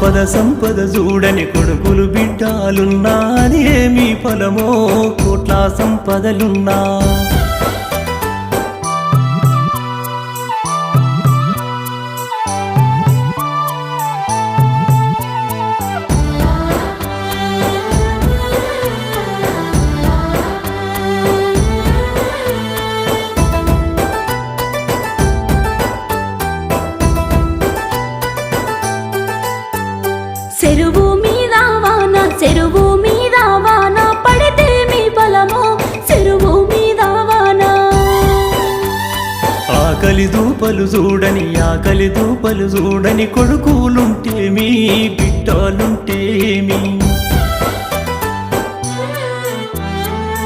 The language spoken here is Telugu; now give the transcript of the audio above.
ఆపద సంపద చూడని కొడుకులు బిడ్డాలున్నా అని ఏమి ఫలమో కోట్ల సంపదలున్నా చెరువు మీద వాన పడితే మీ బలమో చెరువు మీద వాన ఆకలి దూపలు చూడని కొడుకులుంటేమి బిడ్డలుంటేమి